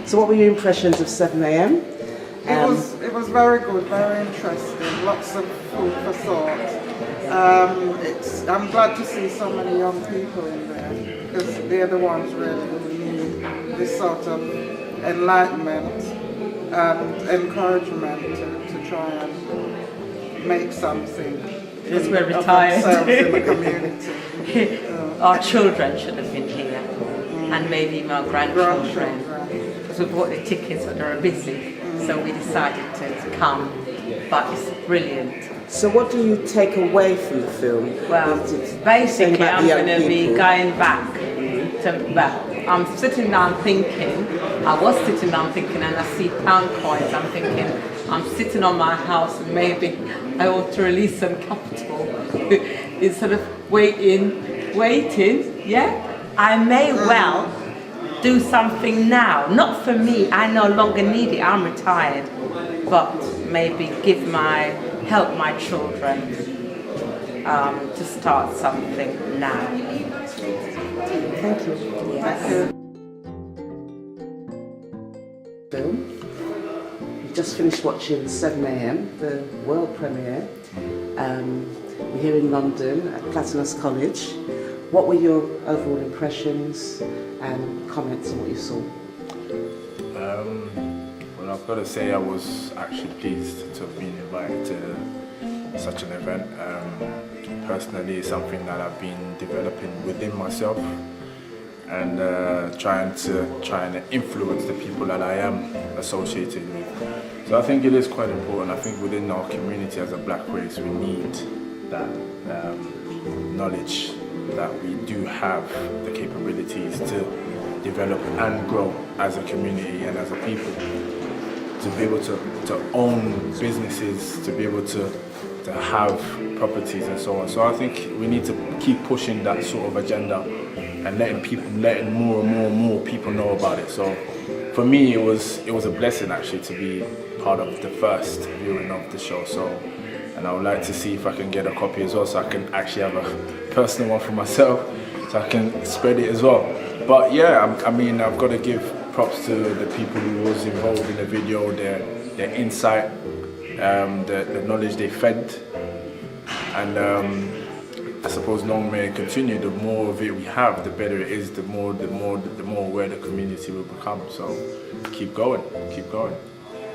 So what were your impressions of 7am? It was very good, very interesting, lots of food for thought. I'm glad to see so many young people in there, because they're the ones really who need this sort of enlightenment and encouragement to try and make something Because we're of retired. themselves in the community. Our children should have been here, and maybe even our grandchildren. Because we bought the tickets, but they were busy, so we decided to come. But it's brilliant. So what do you take away from the film? Well, Saying basically, about I'm the young going to be people. going back to, well, I'm sitting down thinking, I was sitting down thinking, and I see pound coins, I'm thinking, I'm sitting on my house and maybe I ought to release some capital instead of waiting, yeah? I may well do something now, not for me, I no longer need it, I'm retired, but maybe help my children to start something now. Thank you. Yes. Film. We just finished watching 7am, the world premiere. We're here in London at Platinus College. What were your overall impressions and comments on what you saw? Well, I've got to say I was actually pleased to have been invited to such an event. Personally, it's something that I've been developing within myself and trying to influence the people that I am associated with. So I think it is quite important. I think within our community as a black race, we need that knowledge that we do have the capabilities to develop and grow as a community and as a people. To be able to own businesses, to be able to have properties and so on. So I think we need to keep pushing that sort of agenda and letting more and more people know about it. So for me, it was a blessing actually to be part of the first viewing of the show. So, and I would like to see if I can get a copy as well, so I can actually have a personal one for myself, so I can spread it as well. But yeah, I mean, I've got to give props to the people who was involved in the video, their insight, the knowledge they fed, and I suppose long may it continue. The more of it we have, the better it is. The more aware the community will become. So keep going.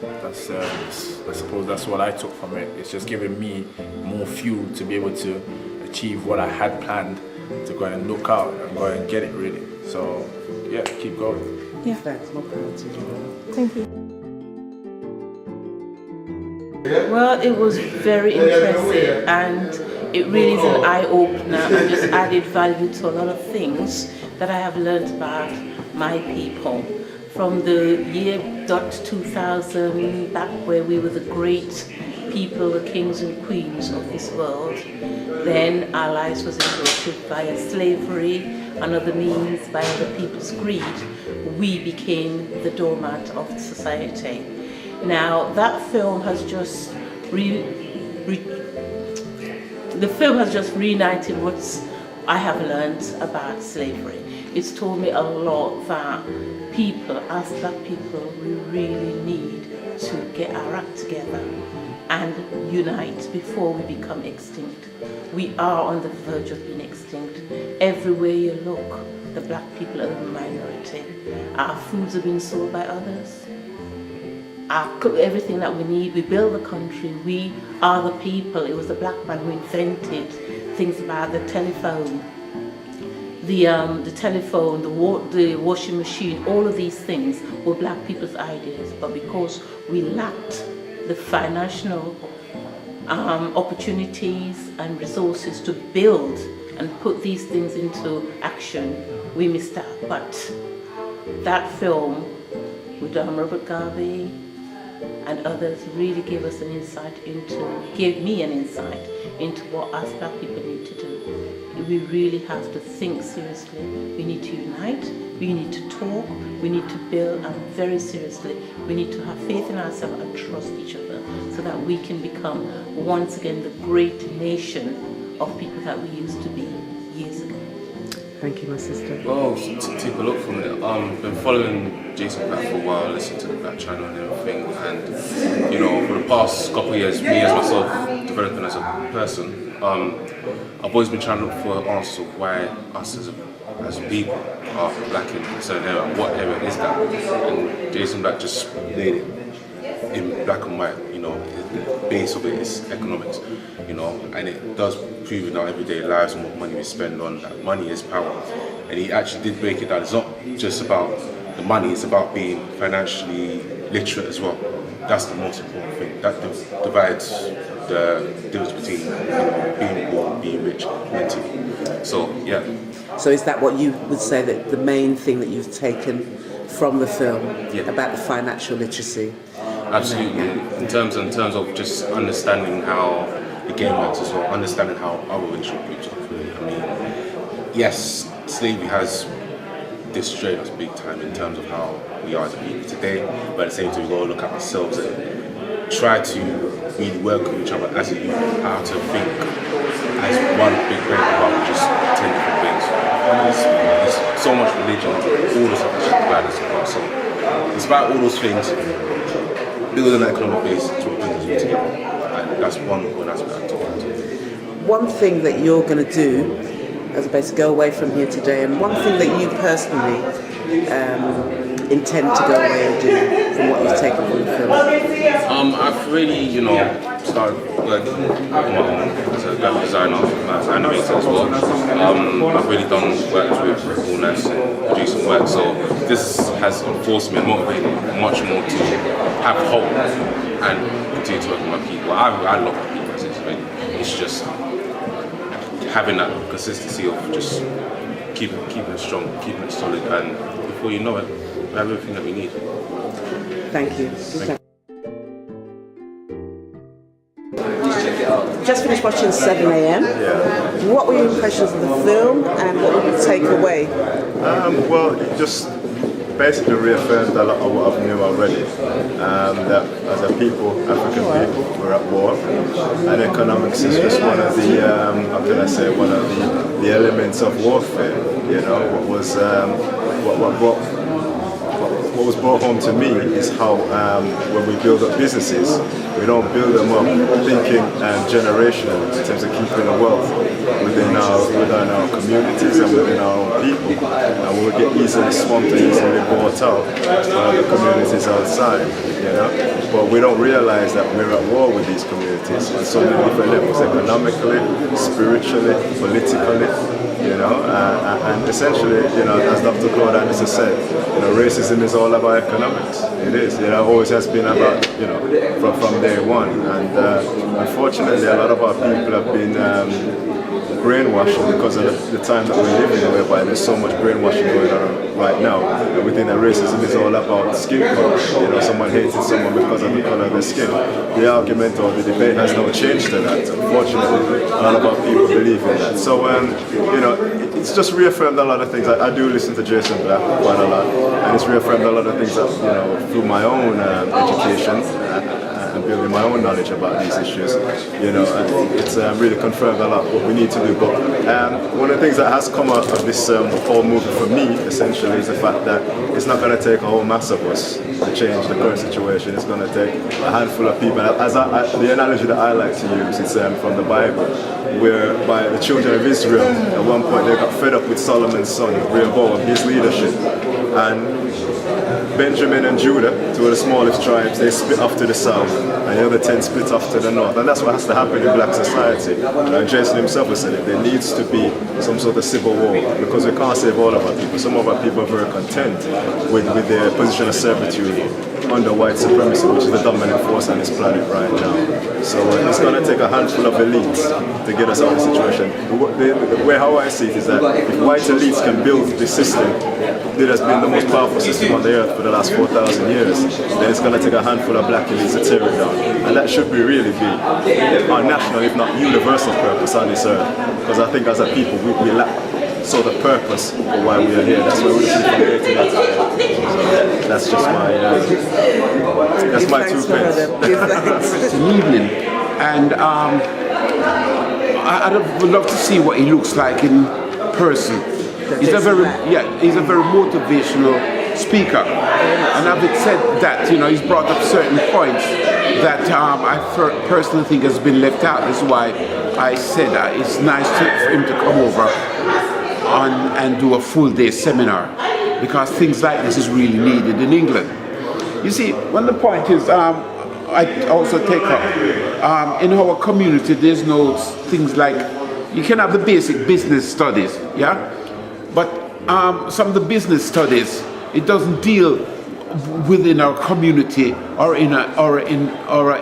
That's I suppose that's what I took from it. It's just giving me more fuel to be able to achieve what I had planned, to go and look out and go and get it really. So yeah, keep going. Yeah. Thanks, more power to you. Thank you. Well, it was very impressive and it really is an eye-opener and just added value to a lot of things that I have learned about my people. From the year 2000, back where we were the great people, the kings and queens of this world, then our lives was interrupted via slavery and other means, by other people's greed. We became the doormat of society. Now that film has just reunited what I have learned about slavery. It's told me a lot that people, as black people, we really need to get our act together and unite before we become extinct. We are on the verge of being extinct. Everywhere you look, the black people are the minority. Our foods are being sold by others. Everything that we need, we build the country, we are the people. It was the black man who invented things about the telephone, the washing machine. All of these things were black people's ideas, but because we lacked the financial opportunities and resources to build and put these things into action, we missed out. But that film with Robert Garvey and others really gave me an insight into what us black people need to do. We really have to think seriously. We need to unite, we need to talk, we need to build, and very seriously, we need to have faith in ourselves and trust each other so that we can become once again the great nation of people that we used to be years ago. Thank you, my sister. Well, to take a look from it, been following Jason Black for a while, listening to the Black channel and everything, and you know, for the past couple of years, me as myself developing as a person, I've always been trying to look for answers of why us as people are lacking in a certain area. What area is that? And Jason Black just laid it in black and white. You know, the base of it is economics. You know, and it does prove in our everyday lives and what money we spend on that money is power. And he actually did break it down. It's not just about the money; it's about being financially literate as well. That's the most important thing. That divides the difference between being poor and being rich mentally. So yeah. So is that what you would say that the main thing that you've taken from the film about the financial literacy? Absolutely. In terms of just understanding how the game works as well, understanding how our racial groups operate. I mean, yes, slavery has destroyed us big time in terms of how we are as a people today, but at the same time we got to look at ourselves and try to really work with each other as a unit, how to think as one big brain about just 10 different things. There's so much religion, all the stuff that's divided us apart. So it's about all those things, building an economic base to bring us all together. And that's one aspect I'm talking about. One thing that you're going to do as a base to go away from here today, and one thing that you personally intend to go away and do from what you've taken from the film? I've really, started working on my own as a graphic designer and narrator as well. I've really done work with All Nice and producing work, so this has forced me and motivated me much more to have hope and continue to work with my people. I love my people, essentially. It's just having that consistency of just keeping it strong, keeping it solid, and before you know it, we have everything that we need. Thank you. Just finished watching 7 a.m. Yeah. What were your impressions of the film and what would you take away? Well, it just basically reaffirmed a lot of what I knew already. That as a people, African people, we're at war. And economics is just one of the, one of the elements of warfare. You know, what was brought home to me is how when we build up businesses, we don't build them up thinking generational in terms of keeping the wealth within our communities and within our own people. And we will get easily swamped and easily bought out by the communities outside, you know. But we don't realize that we're at war with these communities on so many different levels, economically, spiritually, politically. And essentially, as Dr. Claude Anderson said, racism is all about economics. It is, always has been about, from day one. And unfortunately, a lot of our people have been brainwashed because of the time that we're living in, whereby there's so much brainwashing going on right now. And we think that racism is all about skin color. Someone hating someone because of the color of their skin. The argument or the debate has no change to that. Unfortunately, a lot of our people believe in that. So, it's just reaffirmed a lot of things. I do listen to Jason Black quite a lot, and it's reaffirmed a lot of things that, through my own education and building my own knowledge about these issues, it's really confirmed a lot what we need to do. But one of the things that has come out of this whole movement for me, essentially, is the fact that it's not going to take a whole mass of us to change the current situation. It's going to take a handful of people. The analogy that I like to use is from the Bible, whereby the children of Israel, at one point they got fed up with Solomon's son, Rehoboam, his leadership. And Benjamin and Judah, two of the smallest tribes, they split off to the south, and the other 10 split off to the north. And that's what has to happen in black society. Jason himself has said it. There needs to be some sort of civil war, because we can't save all of our people. Some of our people are very content with their position of servitude under white supremacy, which is the dominant force on this planet right now. So it's going to take a handful of elites to get us out of the situation. The way how I see it is that if white elites can build this system that has been the most powerful system on the earth for the last 4,000 years, then it's going to take a handful of black elites to tear it down. And that should really be our national, if not universal purpose on this earth. Because I think as a people, we lack sort of purpose for why we are here. That's why we're creating that. So that's just my 2 pence. It's an evening, and I would love to see what he looks like in person. He's a very Jason he's a very motivational speaker. And having said that, he's brought up certain points that I personally think has been left out. That's why I said it's nice for him to come over and do a full day seminar, because things like this is really needed in England. You see, one of the point is, I also take up, in our community there's no things like, you can have the basic business studies, yeah? But some of the business studies, it doesn't deal within our community or in our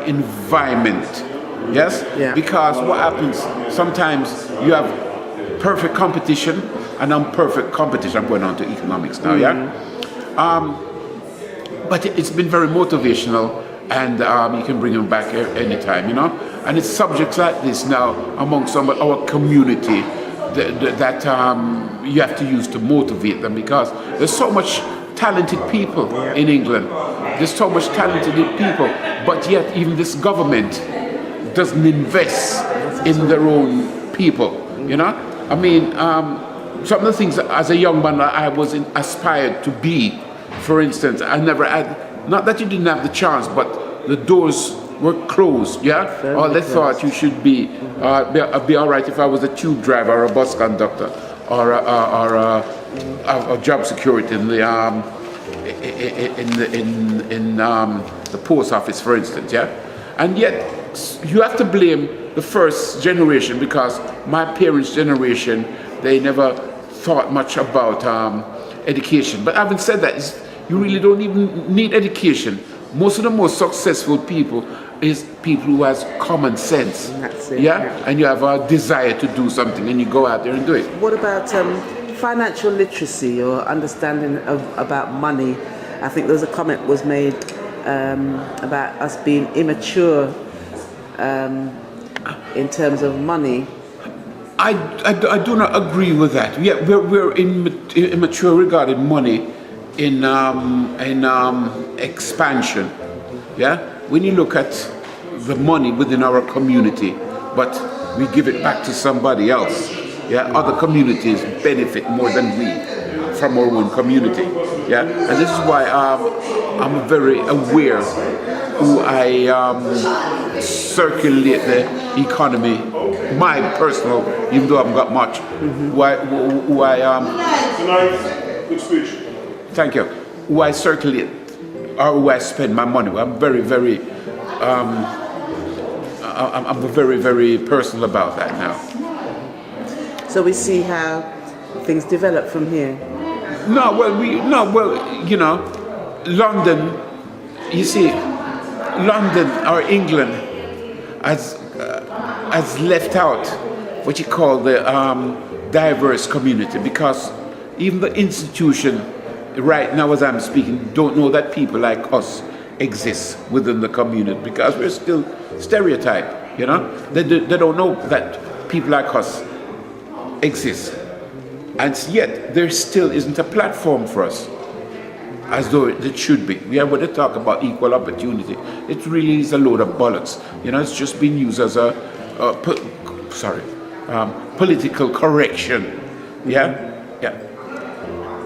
environment, yes? Yeah. Because what happens, sometimes you have perfect competition and imperfect competition. I'm going on to economics now, yeah? But it's been very motivational, and you can bring them back anytime, And it's subjects like this now among some of our community that you have to use to motivate them, because there's so much talented people in England. There's so much talented people, but yet even this government doesn't invest in their own people, I mean, some of the things that, as a young man, I was aspired to be. For instance, I never had, not that you didn't have the chance, but the doors were closed, yeah? Or they thought you should be all right if I was a tube driver or a bus conductor or a job security in the post office, for instance, yeah? And yet, you have to blame the first generation, because my parents' generation, they never thought much about education. But having said that, you really don't even need education. Most of the most successful people is people who has common sense. That's it, yeah? yeah. And you have a desire to do something, and you go out there and do it. What about financial literacy or understanding about money? I think there was a comment was made about us being immature in terms of money. I do not agree with that. Yeah, we're immature regarding money in expansion. Yeah, when you look at the money within our community, but we give it back to somebody else. Yeah, other communities benefit more than we from our own community. Yeah, and this is why I'm very aware who I circulate the economy, my personal, even though I haven't got much, Good speech. thank you, who I circulate or who I spend my money with. I'm very, very, I'm very, very personal about that now. So we see how things develop from here. London, you see, London or England has left out what you call the diverse community, because even the institution right now, as I'm speaking, don't know that people like us exist within the community, because we're still stereotyped, They don't know that people like us exist. And yet, there still isn't a platform for us, as though it should be. We are going to talk about equal opportunity. It really is a load of bollocks. It's just been used as political correction. Yeah?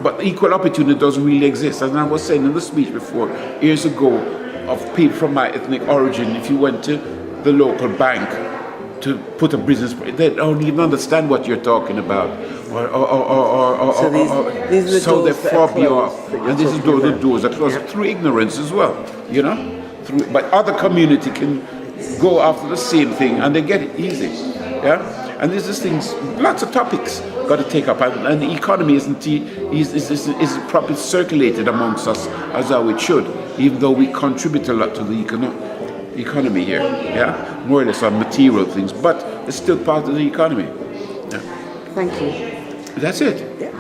But equal opportunity doesn't really exist. As I was saying in the speech before, years ago, of people from my ethnic origin, if you went to the local bank to put a business, they don't even understand what you're talking about. So they fob you off. And this is the doors that close through ignorance as well, But other community can go after the same thing and they get it easy, yeah? And there's these things, lots of topics got to take up, and the economy isn't properly circulated amongst us as how it should, even though we contribute a lot to the economy here, yeah? More or less on material things, but it's still part of the economy. Yeah. Thank you. That's it. Yeah.